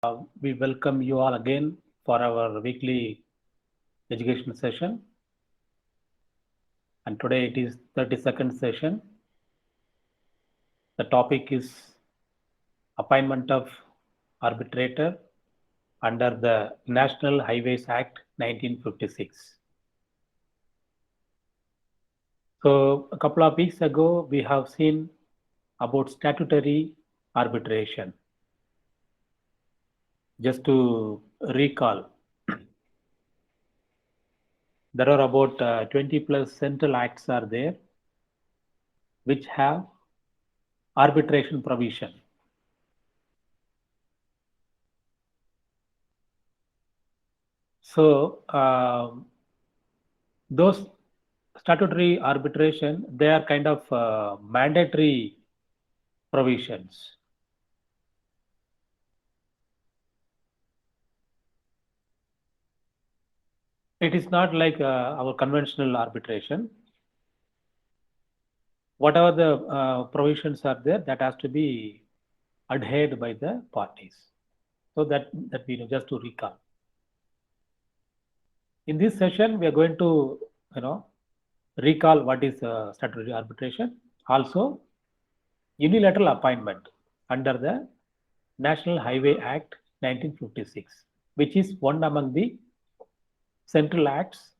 We welcome you all again for our weekly education session. And today it is 32nd session. The topic is appointment of arbitrator under the National Highways Act 1956. So a couple of weeks ago, we have seen about statutory arbitration. Just to recall, there are about 20 plus central acts are there which have arbitration provision. So those statutory arbitration, they are kind of mandatory provisions. It is not like our conventional arbitration. Whatever the provisions are there, that has to be adhered by the parties. So that we know, just to recall. In this session, we are going to recall what is statutory arbitration. Also, unilateral appointment under the National Highway Act 1956, which is one among the central acts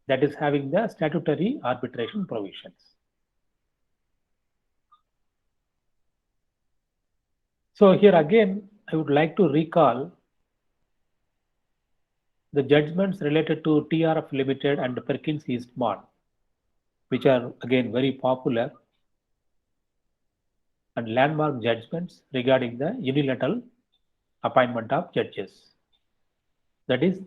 that is having the statutory arbitration provisions. So here again, I would like to recall the judgments related to TRF Limited and Perkins Eastman, which are again very popular and landmark judgments regarding the unilateral appointment of judges. That is,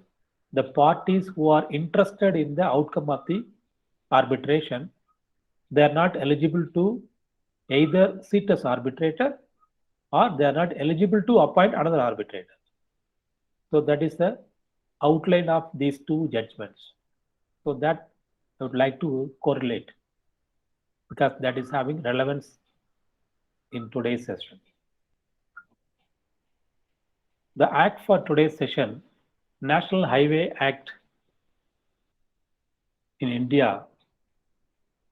the parties who are interested in the outcome of the arbitration, they are not eligible to either sit as arbitrator or they are not eligible to appoint another arbitrator. So that is the outline of these two judgments. So that I would like to correlate because that is having relevance in today's session. The act for today's session, National Highway Act in India,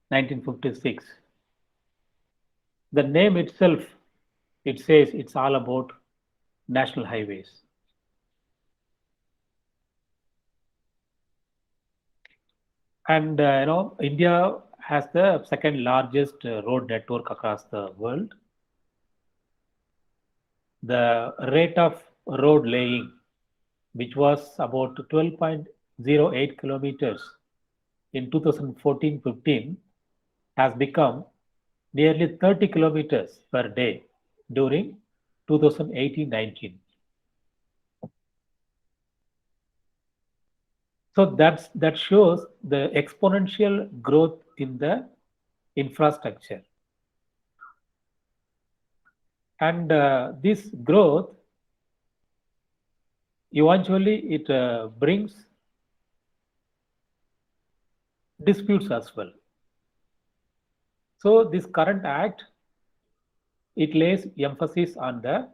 1956. The name itself, it says it's all about national highways. And India has the second largest road network across the world. The rate of road laying, which was about 12.08 kilometers in 2014-15, has become nearly 30 kilometers per day during 2018-19. So that shows the exponential growth in the infrastructure. And this growth, eventually it brings disputes as well. So this current act, it lays emphasis on the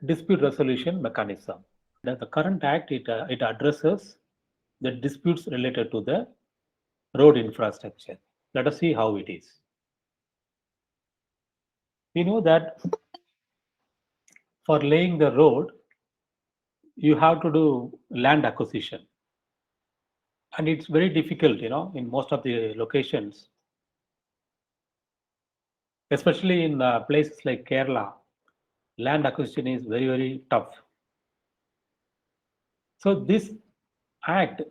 dispute resolution mechanism. The current act, it addresses the disputes related to the road infrastructure. Let us see how it is. We know that for laying the road, you have to do land acquisition. And it's very difficult, in most of the locations, especially in places like Kerala, land acquisition is very, very tough. So this act,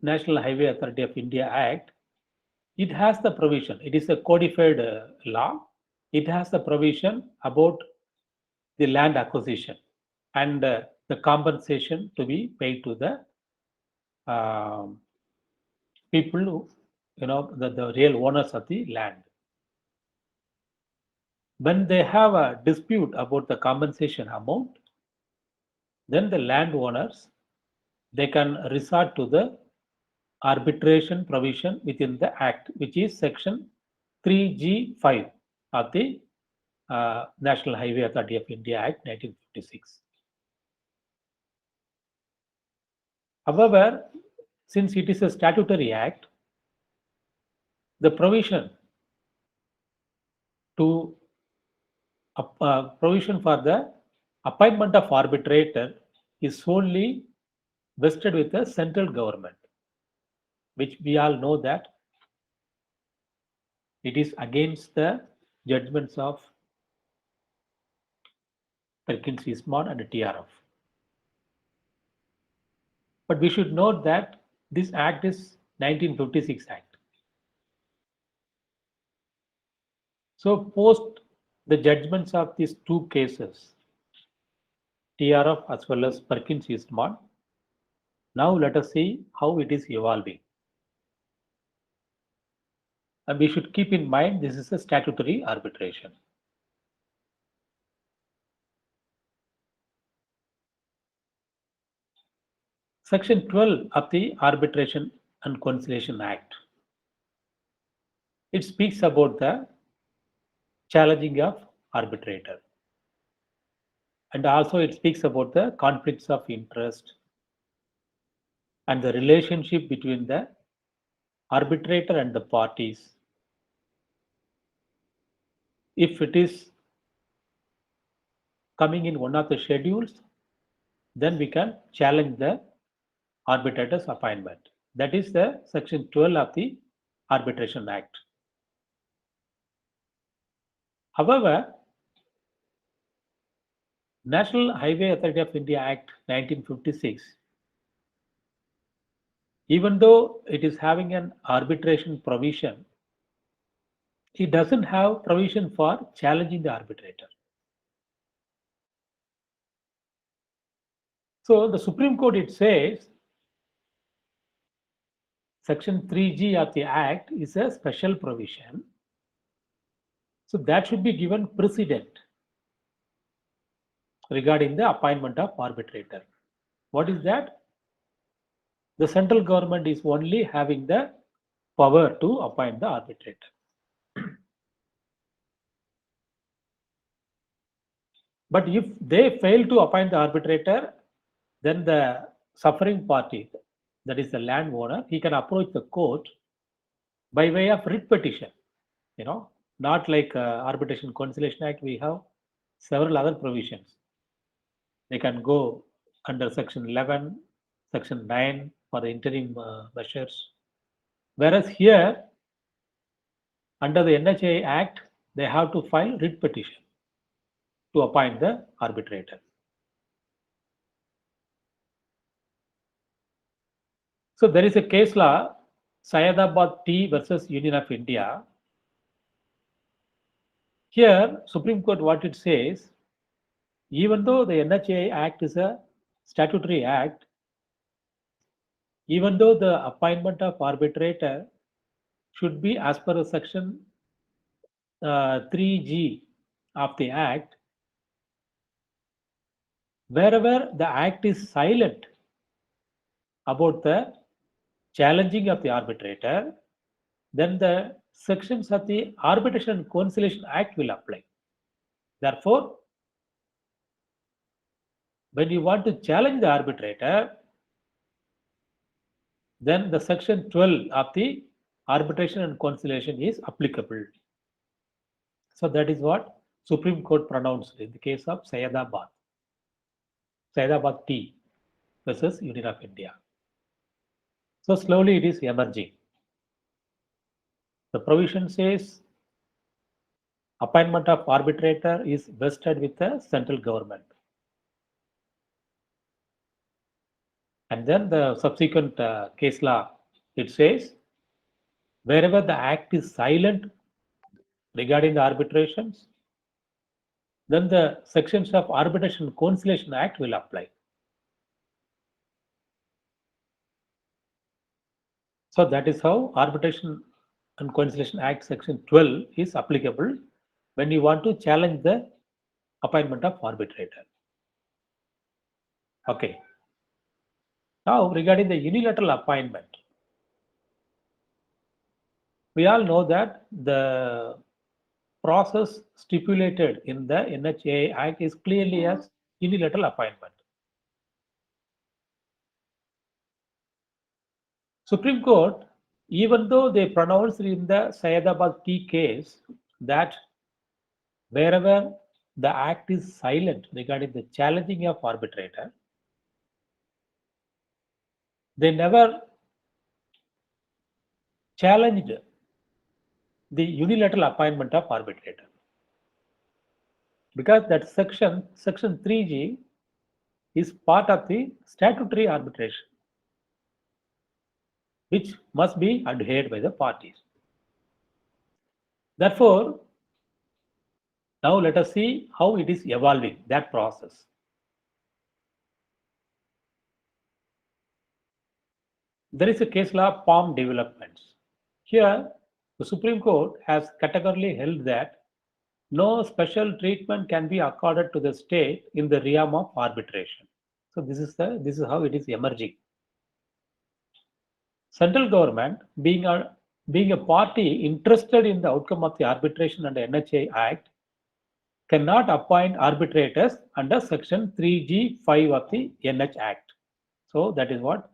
National Highway Authority of India Act, it has the provision. It is a codified law. It has the provision about the land acquisition and the compensation to be paid to the people who, the real owners of the land. When they have a dispute about the compensation amount, then the landowners, they can resort to the arbitration provision within the act, which is section 3G5 of the National Highway Authority of India Act 1956. However, since it is a statutory act, the to provision for the appointment of arbitrator is solely vested with the central government, which we all know that it is against the judgments of Perkins Eastman and TRF. But we should note that this act is 1956 Act. So post the judgments of these two cases, TRF as well as Perkins Eastman, now let us see how it is evolving. And we should keep in mind this is a statutory arbitration. Section 12 of the Arbitration and Conciliation Act. It speaks about the challenging of arbitrator. And also it speaks about the conflicts of interest and the relationship between the arbitrator and the parties. If it is coming in one of the schedules, then we can challenge the arbitrator's appointment. That is the section 12 of the Arbitration Act. However, National Highway Authority of India Act 1956, even though it is having an arbitration provision, it doesn't have provision for challenging the arbitrator. So the Supreme Court, it says, Section 3G of the Act is a special provision. So that should be given precedent regarding the appointment of arbitrator. What is that? The central government is only having the power to appoint the arbitrator. But if they fail to appoint the arbitrator, then the suffering party, that is the landowner, he can approach the court by way of writ petition. Not like Arbitration Conciliation Act, we have several other provisions. They can go under Section 11, Section 9 for the interim measures. Whereas here, under the NHA Act, they have to file writ petition to appoint the arbitrator. So there is a case law, Syedabad T versus Union of India. Here, Supreme Court, what it says, even though the NHA Act is a statutory act, even though the appointment of arbitrator should be as per Section 3G of the Act, wherever the Act is silent about the challenging of the arbitrator, then the sections of the Arbitration and Conciliation Act will apply. Therefore, when you want to challenge the arbitrator, then the section 12 of the Arbitration and Conciliation is applicable. So that is what Supreme Court pronounced in the case of Syedabad T versus Union of India. So slowly it is emerging. The provision says appointment of arbitrator is vested with the central government. And then the subsequent case law, it says, wherever the act is silent regarding the arbitrations, then the sections of Arbitration and Conciliation Act will apply. So that is how Arbitration and Conciliation Act section 12 is applicable when you want to challenge the appointment of arbitrator. Okay. Now regarding the unilateral appointment, we all know that the process stipulated in the NHA Act is clearly as unilateral appointment. Supreme Court, even though they pronounced in the Syedabad key case that wherever the act is silent regarding the challenging of arbitrator, they never challenged the unilateral appointment of arbitrator, because that section 3G is part of the statutory arbitration, which must be adhered by the parties. Therefore, now let us see how it is evolving, that process. There is a case law, POM developments. Here, the Supreme Court has categorically held that no special treatment can be accorded to the state in the realm of arbitration. So this is how it is emerging. Central government, being a party interested in the outcome of the arbitration under NHA Act, cannot appoint arbitrators under section 3G5 of the NH Act. So that is what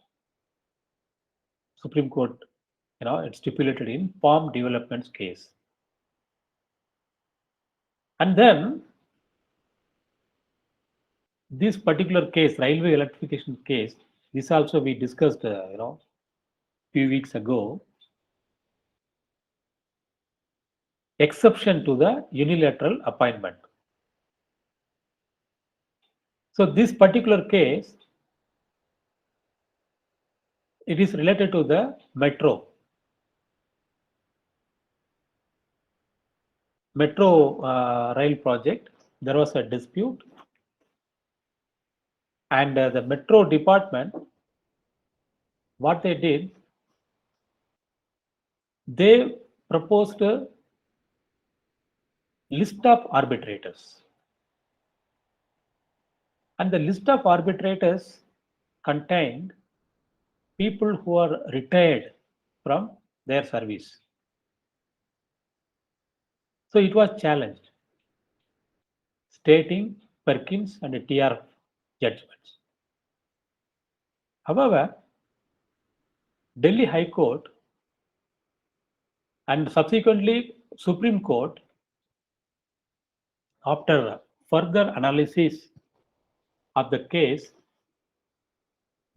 Supreme Court, it stipulated in POM developments case. And then this particular case, railway electrification case, this also we discussed, few weeks ago. Exception to the unilateral appointment. So this particular case, it is related to the metro rail project. There was a dispute, and the metro department, what they did, they proposed a list of arbitrators, and the list of arbitrators contained people who are retired from their service. So it was challenged, stating Perkins and TR judgments. However, Delhi High Court and subsequently Supreme Court, after further analysis of the case,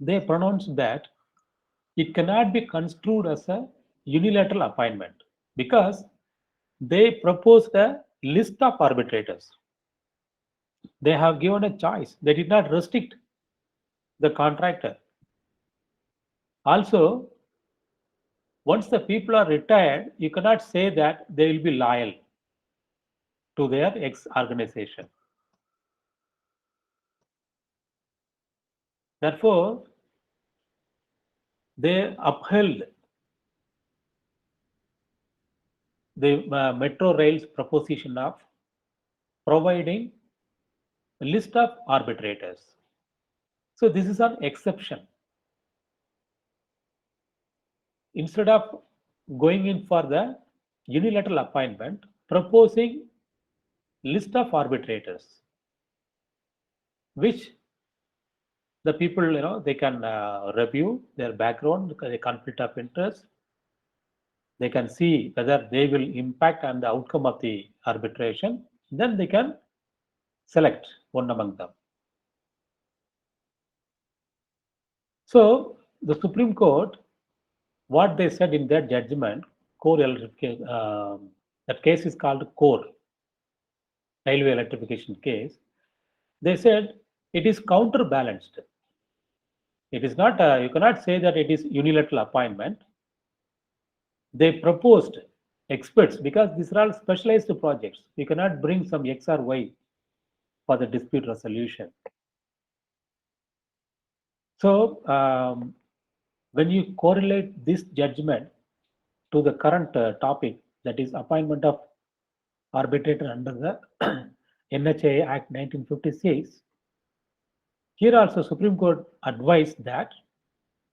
they pronounced that it cannot be construed as a unilateral appointment, because they proposed a list of arbitrators. They have given a choice. They did not restrict the contractor. Also, once the people are retired, you cannot say that they will be loyal to their ex-organization. Therefore, they upheld the Metro Rail's proposition of providing a list of arbitrators. So this is an exception. Instead of going in for the unilateral appointment, proposing list of arbitrators, which the people, they can review their background, their conflict of interest. They can see whether they will impact on the outcome of the arbitration. Then they can select one among them. So the Supreme Court, what they said in their judgment, core electrification, that case is called core railway electrification case. They said it is counterbalanced. It is not, you cannot say that it is unilateral appointment. They proposed experts, because these are all specialized projects. You cannot bring some X or Y for the dispute resolution. So when you correlate this judgment to the current topic, that is appointment of arbitrator under the NHA Act 1956, here also Supreme Court advised that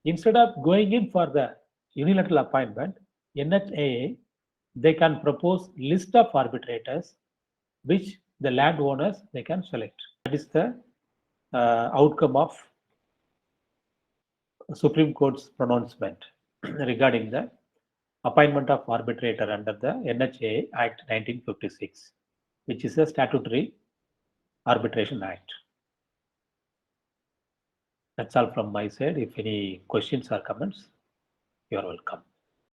instead of going in for the unilateral appointment, NHAA, they can propose list of arbitrators which the landowners they can select. That is the outcome of Supreme Court's pronouncement. regarding the appointment of arbitrator under the NHA Act 1956, which is a statutory arbitration act. That's all from my side. If any questions or comments, you are welcome.